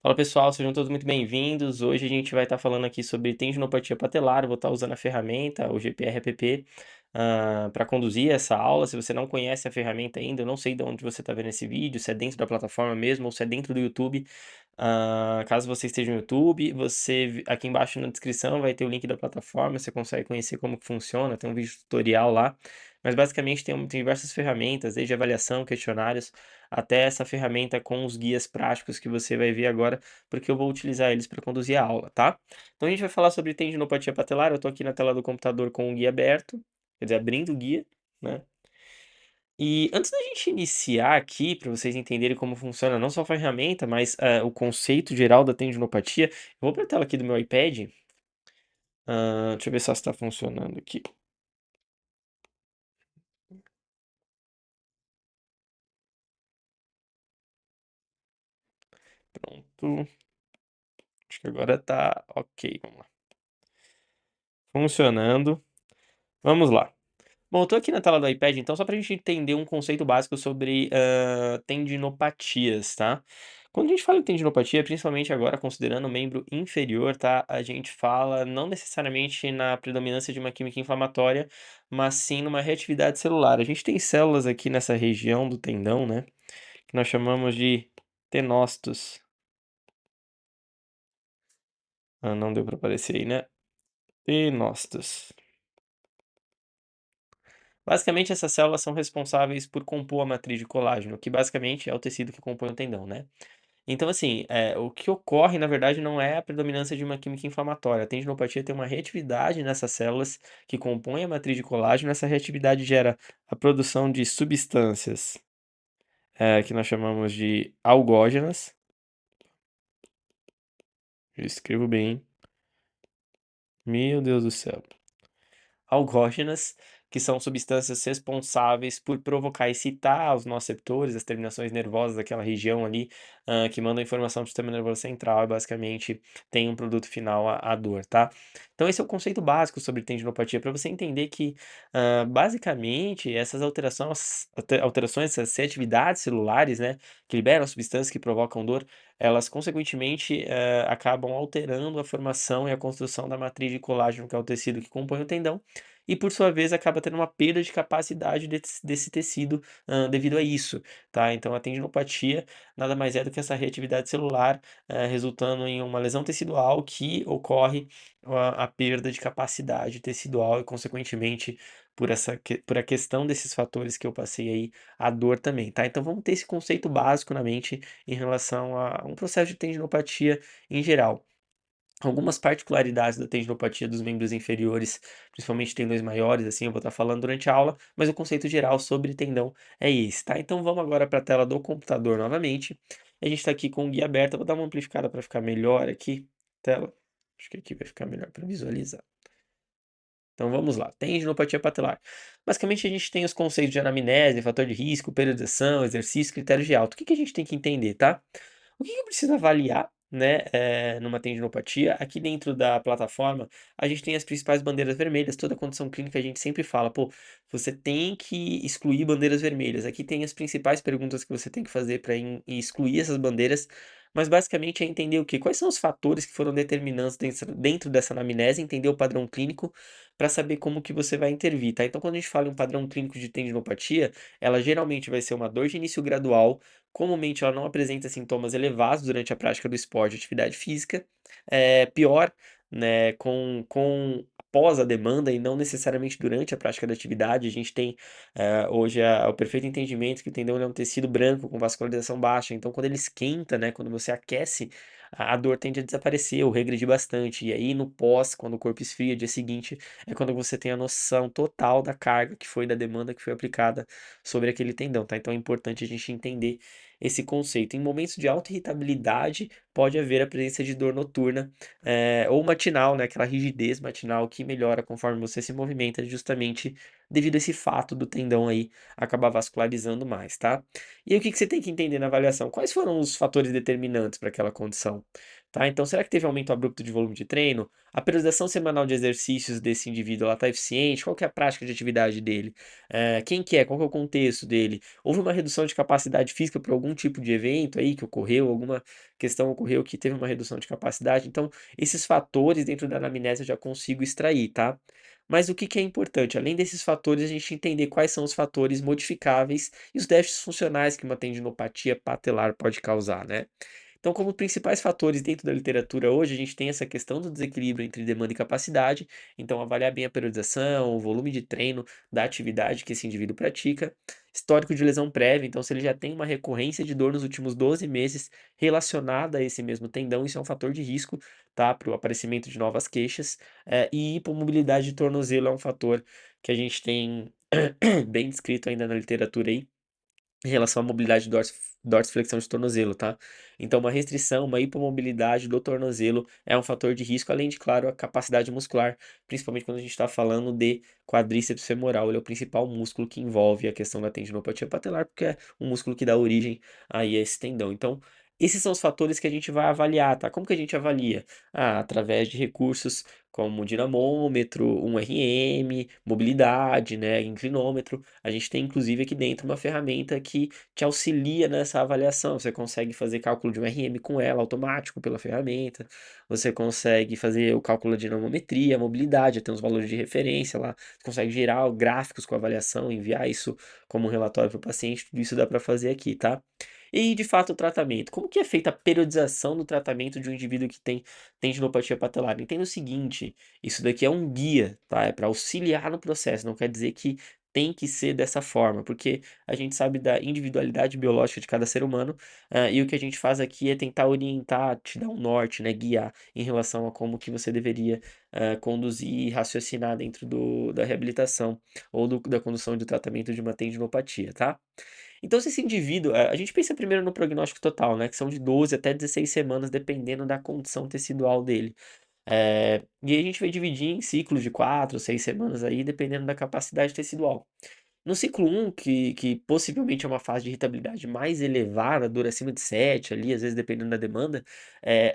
Fala pessoal, sejam todos muito bem-vindos. Hoje a gente vai estar falando aqui sobre tendinopatia patelar. Eu vou estar usando a ferramenta, o GPR-APP, para conduzir essa aula. Se você não conhece a ferramenta ainda, eu não sei de onde você está vendo esse vídeo, se é dentro da plataforma mesmo ou se é dentro do YouTube. Caso você esteja no YouTube, aqui embaixo na descrição vai ter o link da plataforma, você consegue conhecer como que funciona, tem um vídeo tutorial lá. Mas basicamente tem diversas ferramentas, desde avaliação, questionários, até essa ferramenta com os guias práticos que você vai ver agora, porque eu vou utilizar eles para conduzir a aula, tá? Então a gente vai falar sobre tendinopatia patelar. Eu estou aqui na tela do computador com o guia aberto, quer dizer, abrindo o guia, né? E antes da gente iniciar aqui, para vocês entenderem como funciona não só a ferramenta, mas o conceito geral da tendinopatia, eu vou para a tela aqui do meu iPad. Deixa eu ver só se está funcionando aqui. Pronto. Acho que agora tá ok. Vamos lá. Funcionando. Vamos lá. Bom, eu tô aqui na tela do iPad, então, só para a gente entender um conceito básico sobre tendinopatias, tá? Quando a gente fala em tendinopatia, principalmente agora considerando o membro inferior, tá? A gente fala não necessariamente na predominância de uma química inflamatória, mas sim numa reatividade celular. A gente tem células aqui nessa região do tendão, né? Que nós chamamos de tenócitos. Não deu para aparecer aí, né? Tenócitos. Basicamente, essas células são responsáveis por compor a matriz de colágeno, que basicamente é o tecido que compõe o tendão, né? Então, assim, o que ocorre, na verdade, não é a predominância de uma química inflamatória. A tendinopatia tem uma reatividade nessas células que compõem a matriz de colágeno. Essa reatividade gera a produção de substâncias que nós chamamos de algógenas. Eu escrevo bem. Meu Deus do céu. Algógenas, que são substâncias responsáveis por provocar e excitar os nociceptores, as terminações nervosas daquela região ali, que mandam informação para o sistema nervoso central e basicamente tem um produto final, a dor, tá? Então esse é o conceito básico sobre tendinopatia, para você entender que, basicamente, essas alterações, essas atividades celulares, né, que liberam substâncias que provocam dor, elas consequentemente, acabam alterando a formação e a construção da matriz de colágeno, que é o tecido que compõe o tendão, e por sua vez acaba tendo uma perda de capacidade desse tecido, devido a isso, tá? Então a tendinopatia nada mais é do que essa reatividade celular, resultando em uma lesão tecidual que ocorre a perda de capacidade tecidual e consequentemente por a questão desses fatores que eu passei aí, a dor também, tá? Então vamos ter esse conceito básico na mente em relação a um processo de tendinopatia em geral. Algumas particularidades da tendinopatia dos membros inferiores, principalmente tendões maiores, assim, eu vou estar falando durante a aula, mas o conceito geral sobre tendão é esse, tá? Então vamos agora para a tela do computador novamente. A gente está aqui com o guia aberto, eu vou dar uma amplificada para ficar melhor aqui. Tela, acho que aqui vai ficar melhor para visualizar. Então vamos lá, tendinopatia patelar. Basicamente a gente tem os conceitos de anamnese, fator de risco, periodização, exercício, critérios de alta. O que que a gente tem que entender, tá? O que que eu preciso avaliar, né, numa tendinopatia? Aqui dentro da plataforma, a gente tem as principais bandeiras vermelhas. Toda condição clínica a gente sempre fala, pô, você tem que excluir bandeiras vermelhas. Aqui tem as principais perguntas que você tem que fazer para excluir essas bandeiras, mas basicamente é entender o quê? Quais são os fatores que foram determinantes dentro dessa anamnese, entender o padrão clínico para saber como que você vai intervir, tá? Então, quando a gente fala em um padrão clínico de tendinopatia, ela geralmente vai ser uma dor de início gradual. Comumente ela não apresenta sintomas elevados durante a prática do esporte, atividade física. Pior, né, com após a demanda e não necessariamente durante a prática da atividade. A gente tem hoje o perfeito entendimento que o tendão ele é um tecido branco com vascularização baixa. Então, quando ele esquenta, né, quando você aquece, a dor tende a desaparecer ou regredir bastante. E aí, no pós, quando o corpo esfria, dia seguinte, é quando você tem a noção total da carga que foi, da demanda que foi aplicada sobre aquele tendão, tá? Então é importante a gente entender esse conceito. Em momentos de alta irritabilidade, pode haver a presença de dor noturna, ou matinal, né? Aquela rigidez matinal que melhora conforme você se movimenta, justamente devido a esse fato do tendão aí acabar vascularizando mais, tá? E aí, o que que você tem que entender na avaliação? Quais foram os fatores determinantes para aquela condição? tá. Então será que teve aumento abrupto de volume de treino? A periodização semanal de exercícios desse indivíduo, ela tá eficiente? Qual que é a prática de atividade dele? Quem que é? Qual que é o contexto dele? Houve uma redução de capacidade física por algum tipo de evento aí que ocorreu, alguma questão ocorreu que teve uma redução de capacidade? Então, esses fatores dentro da anamnese eu já consigo extrair, tá. Mas o que que é importante? Além desses fatores, a gente entender quais são os fatores modificáveis e os déficits funcionais que uma tendinopatia patelar pode causar, né. Então, como principais fatores dentro da literatura hoje, a gente tem essa questão do desequilíbrio entre demanda e capacidade, então avaliar bem a periodização, o volume de treino da atividade que esse indivíduo pratica, histórico de lesão prévia, então se ele já tem uma recorrência de dor nos últimos 12 meses relacionada a esse mesmo tendão, isso é um fator de risco, tá, para o aparecimento de novas queixas, e hipomobilidade de tornozelo é um fator que a gente tem bem descrito ainda na literatura aí, em relação à mobilidade dorsiflexão de tornozelo, tá. Então uma restrição, uma hipomobilidade do tornozelo é um fator de risco, além de, claro, a capacidade muscular, principalmente quando a gente está falando de quadríceps femoral, ele é o principal músculo que envolve a questão da tendinopatia patelar, porque é o músculo que dá origem aí a esse tendão. Então, esses são os fatores que a gente vai avaliar, tá. Como que a gente avalia? Através de recursos como dinamômetro, um RM, mobilidade, né, inclinômetro. A gente tem inclusive aqui dentro uma ferramenta que te auxilia nessa avaliação. Você consegue fazer cálculo de um RM com ela automático pela ferramenta. Você consegue fazer o cálculo de dinamometria, mobilidade, tem os valores de referência lá. Você consegue gerar gráficos com avaliação, enviar isso como um relatório para o paciente. Tudo isso dá para fazer aqui, tá? E de fato o tratamento. Como que é feita a periodização do tratamento de um indivíduo que tem tendinopatia patelar? Entenda o seguinte, isso daqui é um guia, tá? É para auxiliar no processo, não quer dizer que tem que ser dessa forma, porque a gente sabe da individualidade biológica de cada ser humano, e o que a gente faz aqui é tentar orientar, te dar um norte, né, guiar em relação a como que você deveria, conduzir e raciocinar dentro da reabilitação ou da condução de tratamento de uma tendinopatia, tá? Então se esse indivíduo, a gente pensa primeiro no prognóstico total, né, que são de 12 até 16 semanas, dependendo da condição tecidual dele. E aí a gente vai dividir em ciclos de 4, 6 semanas aí, dependendo da capacidade tecidual. No ciclo 1, que possivelmente é uma fase de irritabilidade mais elevada, dura acima de 7 ali, às vezes dependendo da demanda,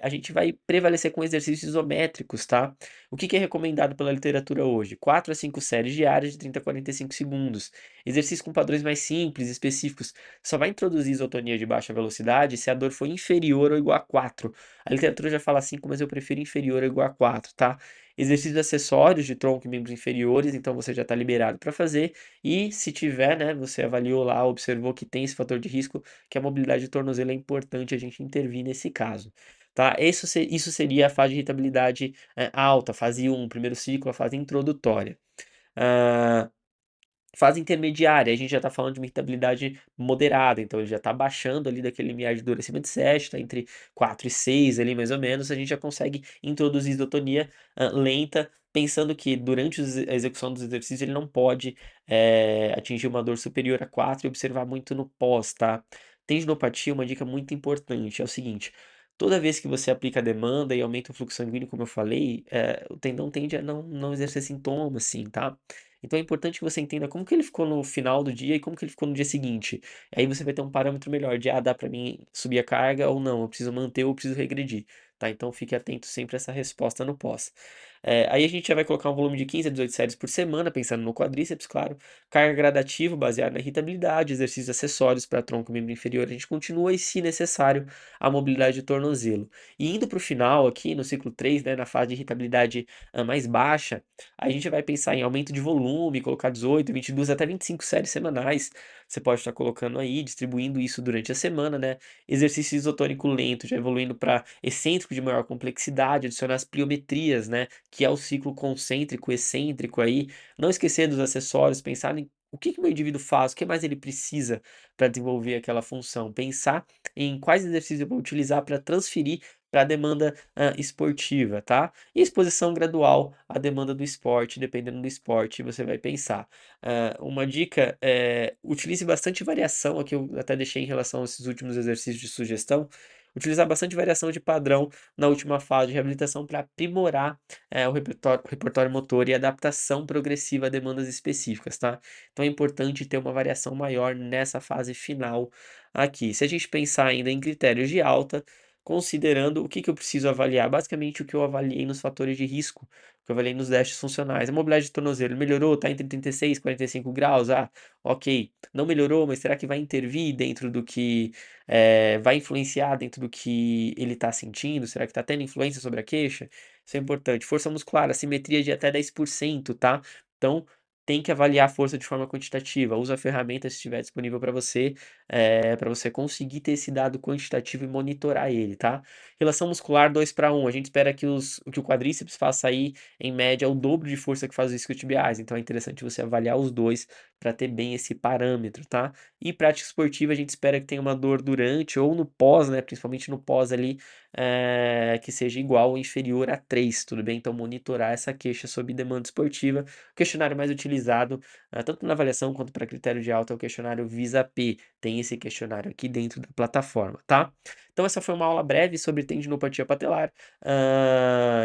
a gente vai prevalecer com exercícios isométricos, tá. O que que é recomendado pela literatura hoje? 4 a 5 séries diárias de 30 a 45 segundos. Exercício com padrões mais simples, específicos. Só vai introduzir isotonia de baixa velocidade se a dor for inferior ou igual a 4. A literatura já fala 5, mas eu prefiro inferior ou igual a 4, tá. Exercícios acessórios de tronco e membros inferiores, então você já está liberado para fazer. E se tiver, né, você avaliou lá, observou que tem esse fator de risco, que a mobilidade de tornozelo é importante a gente intervir nesse caso, tá? Isso seria a fase de irritabilidade, alta, fase 1, primeiro ciclo, a fase introdutória. Hã Fase intermediária, a gente já está falando de uma irritabilidade moderada, então ele já está baixando ali daquele limiar de dor acima de 7, está entre 4 e 6 ali mais ou menos, a gente já consegue introduzir isotonia, lenta, pensando que durante a execução dos exercícios ele não pode, atingir uma dor superior a 4 e observar muito no pós, tá. Tendinopatia, uma dica muito importante, é o seguinte, toda vez que você aplica a demanda e aumenta o fluxo sanguíneo, como eu falei, o tendão tende a não exercer sintomas, assim, tá. Então é importante que você entenda como que ele ficou no final do dia e como que ele ficou no dia seguinte. Aí você vai ter um parâmetro melhor de, dá para mim subir a carga ou não, eu preciso manter ou eu preciso regredir, tá? Então fique atento sempre a essa resposta no pós. Aí a gente já vai colocar um volume de 15 a 18 séries por semana, pensando no quadríceps, claro. Carga gradativa baseada na irritabilidade, exercícios acessórios para tronco e membro inferior. A gente continua e, se necessário, a mobilidade de tornozelo. E indo para o final aqui, no ciclo 3, né, na fase de irritabilidade mais baixa, a gente vai pensar em aumento de volume, colocar 18, 22 até 25 séries semanais. Você pode estar colocando aí, distribuindo isso durante a semana, né? Exercício isotônico lento, já evoluindo para excêntrico de maior complexidade, adicionar as pliometrias, né? Que é o ciclo concêntrico, excêntrico aí. Não esquecer dos acessórios, pensar em o que que o meu indivíduo faz, o que mais ele precisa para desenvolver aquela função. Pensar em quais exercícios eu vou utilizar para transferir para a demanda esportiva, tá? E exposição gradual à demanda do esporte, dependendo do esporte, você vai pensar. Uma dica é utilize bastante variação, aqui eu até deixei em relação a esses últimos exercícios de sugestão, utilizar bastante variação de padrão na última fase de reabilitação para aprimorar o repertório motor e adaptação progressiva a demandas específicas, tá? Então é importante ter uma variação maior nessa fase final aqui. Se a gente pensar ainda em critérios de alta, considerando o que que eu preciso avaliar. Basicamente, o que eu avaliei nos fatores de risco, o que eu avaliei nos testes funcionais. A mobilidade de tornozelo melhorou? Está entre 36 e 45 graus? Ah, ok. Não melhorou, mas será que vai intervir dentro do que vai influenciar dentro do que ele está sentindo? Será que está tendo influência sobre a queixa? Isso é importante. Força muscular, assimetria de até 10%, tá? Então, tem que avaliar a força de forma quantitativa. Usa a ferramenta se estiver disponível para você conseguir ter esse dado quantitativo e monitorar ele, tá? Relação muscular 2 para 1. A gente espera que o quadríceps faça aí, em média, o dobro de força que faz os isquiotibiais. Então é interessante você avaliar os dois para ter bem esse parâmetro, tá? E prática esportiva, a gente espera que tenha uma dor durante ou no pós, né? Principalmente no pós ali, que seja igual ou inferior a 3, tudo bem? Então monitorar essa queixa sob demanda esportiva. O questionário mais utilizado, tanto na avaliação quanto para critério de alta, é o questionário VISA-P. Tem esse questionário aqui dentro da plataforma, tá? Então essa foi uma aula breve sobre tendinopatia patelar,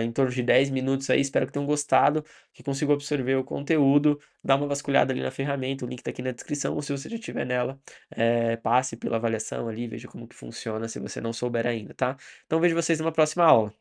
em torno de 10 minutos aí, espero que tenham gostado, que consigam absorver o conteúdo, dá uma vasculhada ali na ferramenta, o link tá aqui na descrição, ou se você já estiver nela, passe pela avaliação ali, veja como que funciona, se você não souber ainda, tá? Então vejo vocês numa próxima aula.